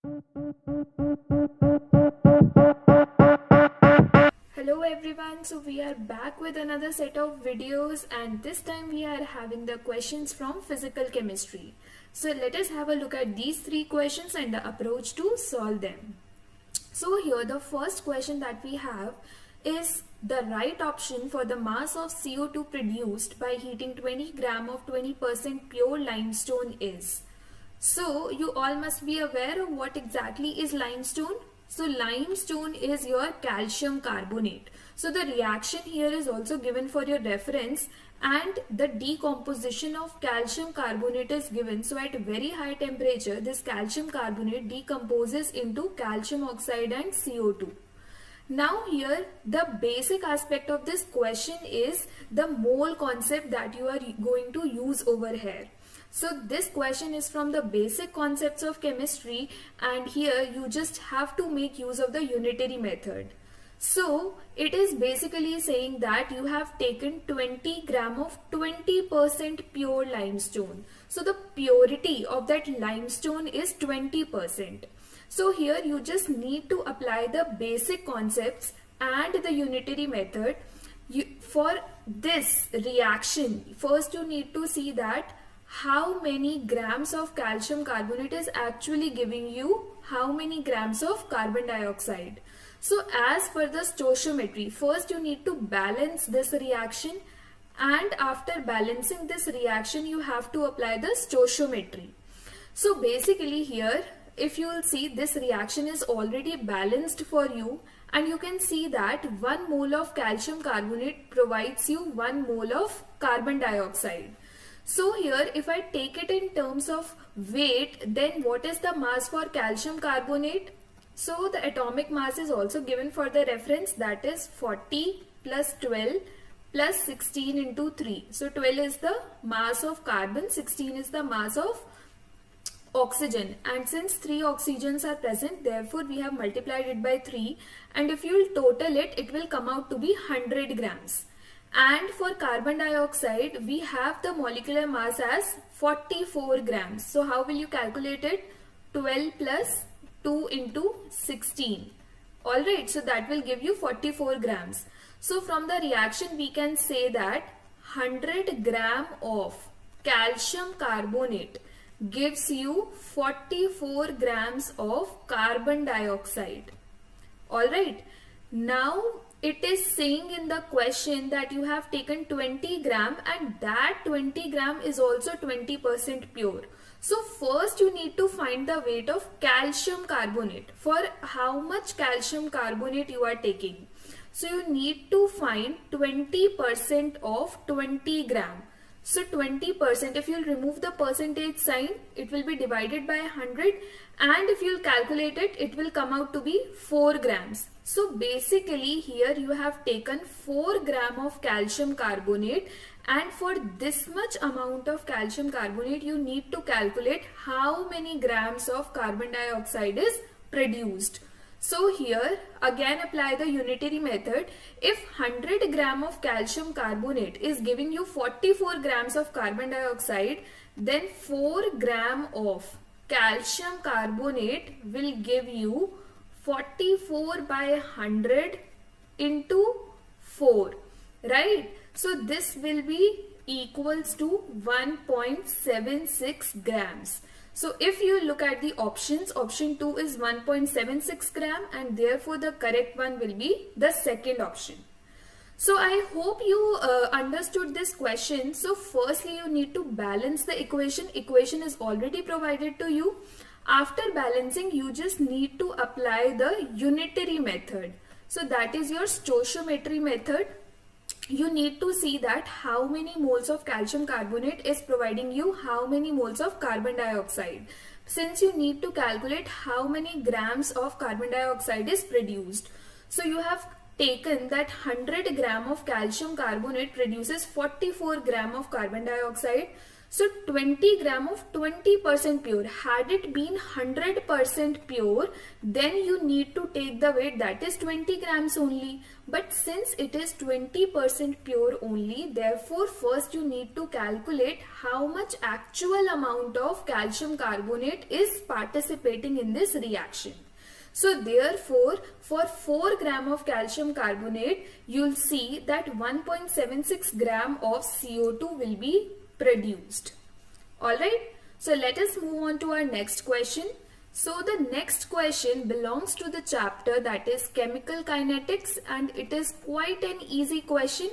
Hello everyone, so we are back with another set of videos and this time we are having the questions from physical chemistry. So let us have a look at these three questions and the approach to solve them. So here the first question that we have is the right option for the mass of CO2 produced by heating 20 gram of 20% pure limestone is. So you all must be aware of what exactly is limestone. So limestone is your calcium carbonate. So the reaction here is also given for your reference and the decomposition of calcium carbonate is given. So at very high temperature this calcium carbonate decomposes into calcium oxide and CO2. Now here the basic aspect of this question is the mole concept that you are going to use over here. So this question is from the basic concepts of chemistry and here you just have to make use of the unitary method. So it is basically saying that you have taken 20 gram of 20% pure limestone. So the purity of that limestone is 20%. So here you just need to apply the basic concepts and the unitary method. For this reaction, first you need to see that how many grams of calcium carbonate is actually giving you how many grams of carbon dioxide. So as per the stoichiometry, first you need to balance this reaction and after balancing this reaction you have to apply the stoichiometry. So basically here if you will see this reaction is already balanced for you and you can see that 1 mole of calcium carbonate provides you 1 mole of carbon dioxide. So here if I take it in terms of weight, then what is the mass for calcium carbonate? So the atomic mass is also given for the reference, that is 40 plus 12 plus 16 into 3. So 12 is the mass of carbon, 16 is the mass of oxygen, and since 3 oxygens are present, therefore we have multiplied it by 3 and if you will total it, it will come out to be 100 grams. And for carbon dioxide, we have the molecular mass as 44 grams. So how will you calculate it? 12 plus 2 into 16. Alright, so that will give you 44 grams. So from the reaction, we can say that 100 gram of calcium carbonate gives you 44 grams of carbon dioxide. Alright, now it is saying in the question that you have taken 20 gram and that 20 gram is also 20% pure. So first you need to find the weight of calcium carbonate. For how much calcium carbonate you are taking. So you need to find 20% of 20 gram. So 20%, if you'll remove the percentage sign, it will be divided by 100 and if you'll calculate it, it will come out to be 4 grams. So basically here you have taken 4 gram of calcium carbonate and for this much amount of calcium carbonate you need to calculate how many grams of carbon dioxide is produced. So here again apply the unitary method. If 100 gram of calcium carbonate is giving you 44 grams of carbon dioxide, then 4 gram of calcium carbonate will give you 44 by 100 into 4, right? So this will be equals to 1.76 grams. So if you look at the options, option 2 is 1.76 gram and therefore the correct one will be the second option. So I hope you understood this question. So firstly you need to balance the equation. Equation is already provided to you. After balancing you just need to apply the unitary method. So that is your stoichiometry method. You need to see that how many moles of calcium carbonate is providing you how many moles of carbon dioxide. Since you need to calculate how many grams of carbon dioxide is produced. So you have taken that 100 gram of calcium carbonate produces 44 gram of carbon dioxide. So 20 gram of 20% pure. Had it been 100% pure, then you need to take the weight that is 20 grams only. But since it is 20% pure only, therefore first you need to calculate how much actual amount of calcium carbonate is participating in this reaction. So therefore, for 4 gram of calcium carbonate, you'll see that 1.76 gram of CO2 will be produced. Alright, so let us move on to our next question. So the next question belongs to the chapter that is chemical kinetics, and it is quite an easy question.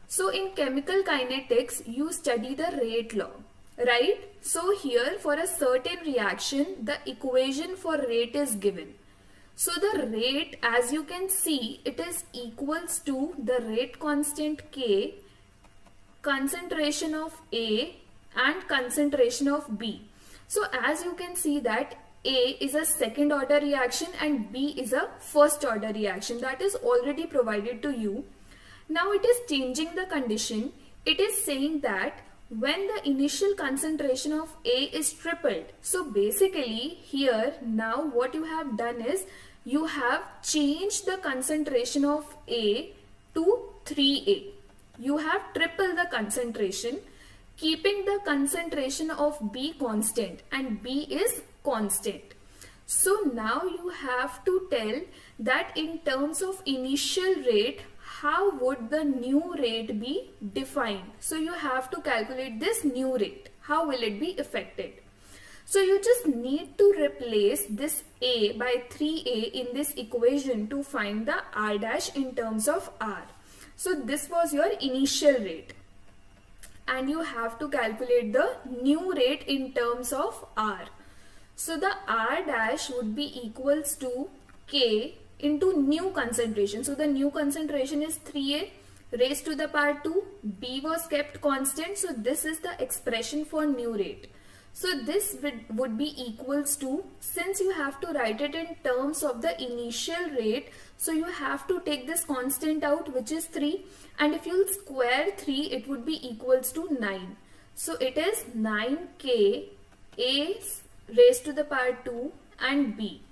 So in chemical kinetics, you study the rate law, right? So here for a certain reaction, the equation for rate is given. So the rate, as you can see, it is equals to the rate constant K, concentration of A and concentration of B. So as you can see that A is a second order reaction and B is a first order reaction, that is already provided to you. Now it is changing the condition. It is saying that when the initial concentration of A is tripled. So basically here now what you have done is you have changed the concentration of A to 3A. You have tripled the concentration, keeping the concentration of B constant, and B is constant. So now you have to tell that in terms of initial rate, how would the new rate be defined? So you have to calculate this new rate. How will it be affected? So you just need to replace this A by 3A in this equation to find the R dash in terms of R. So this was your initial rate. And you have to calculate the new rate in terms of R. So the R dash would be equals to K into new concentration. So the new concentration is 3A raised to the power 2. B was kept constant. So this is the expression for new rate. So this would be equals to, since you have to write it in terms of the initial rate, so you have to take this constant out, which is 3, and if you square 3, it would be equals to 9. So it is 9K A raised to the power 2 and B.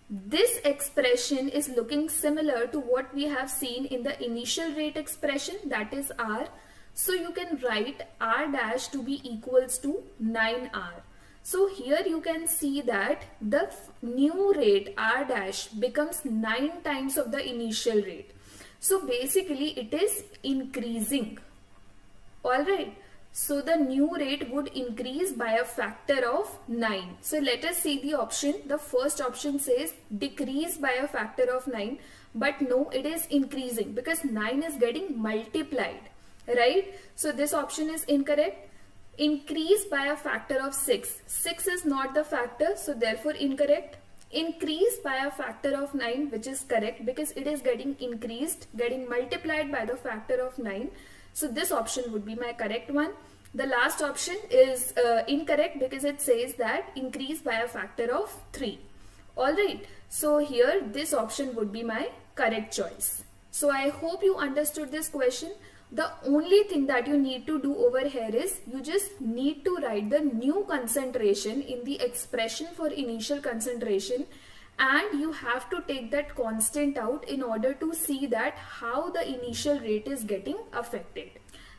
This expression is looking similar to what we have seen in the initial rate expression, that is R. So you can write R dash to be equals to 9R. So here you can see that the new rate R dash becomes 9 times of the initial rate. So basically it is increasing. Alright. So the new rate would increase by a factor of 9. So let us see the option. The first option says decrease by a factor of 9. But no, it is increasing because 9 is getting multiplied. Right? So this option is incorrect. Increase by a factor of 6. 6 is not the factor, so therefore incorrect. Increase by a factor of 9, which is correct because it is getting increased, getting multiplied by the factor of 9. So this option would be my correct one. The last option is incorrect because it says that increase by a factor of 3. Alright, so here this option would be my correct choice. So I hope you understood this question. The only thing that you need to do over here is you just need to write the new concentration in the expression for initial concentration, and you have to take that constant out in order to see that how the initial rate is getting affected.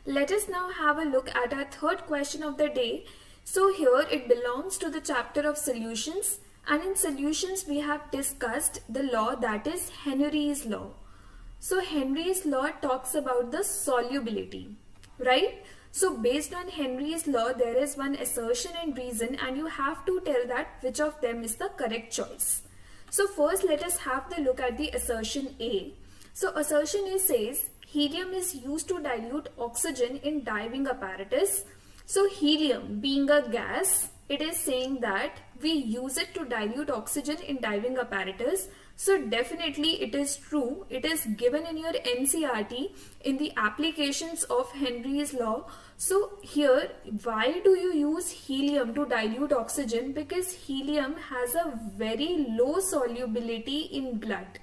Let us now have a look at our third question of the day. So here it belongs to the chapter of solutions, and in solutions we have discussed the law that is Henry's law. So Henry's law talks about the solubility, right? So based on Henry's law, there is one assertion and reason, and you have to tell that which of them is the correct choice. So first let us have the look at the assertion A. So assertion A says helium is used to dilute oxygen in diving apparatus. So helium being a gas, it is saying that we use it to dilute oxygen in diving apparatus. So definitely it is true. It is given in your NCERT in the applications of Henry's law. So here, why do you use helium to dilute oxygen? Because helium has a very low solubility in blood.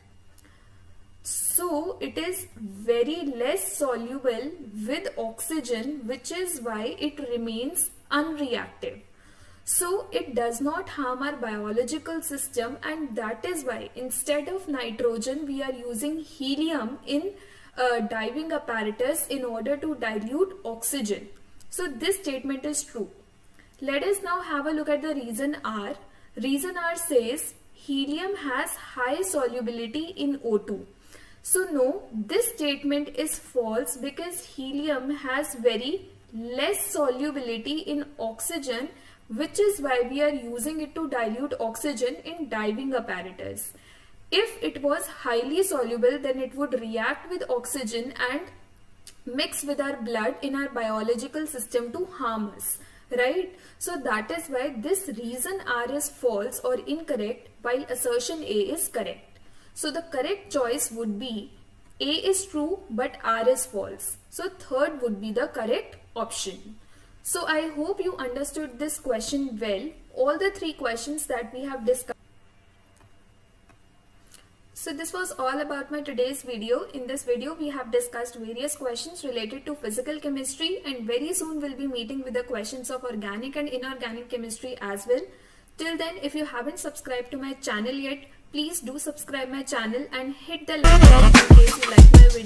So it is very less soluble with oxygen, which is why it remains unreactive. So it does not harm our biological system, and that is why instead of nitrogen we are using helium in diving apparatus in order to dilute oxygen. So this statement is true. Let us now have a look at the reason R. Reason R says helium has high solubility in O2. So no, this statement is false because helium has very less solubility in oxygen, which is why we are using it to dilute oxygen in diving apparatus. If it was highly soluble, then it would react with oxygen and mix with our blood in our biological system to harm us, right? So that is why this reason R is false or incorrect while assertion A is correct. So the correct choice would be A is true but R is false. So third would be the correct option. So I hope you understood this question well, all the three questions that we have discussed. So this was all about my today's video. In this video we have discussed various questions related to physical chemistry, and very soon we'll be meeting with the questions of organic and inorganic chemistry as well. Till then, if you haven't subscribed to my channel yet, please do subscribe my channel and hit the like button in case you like my video.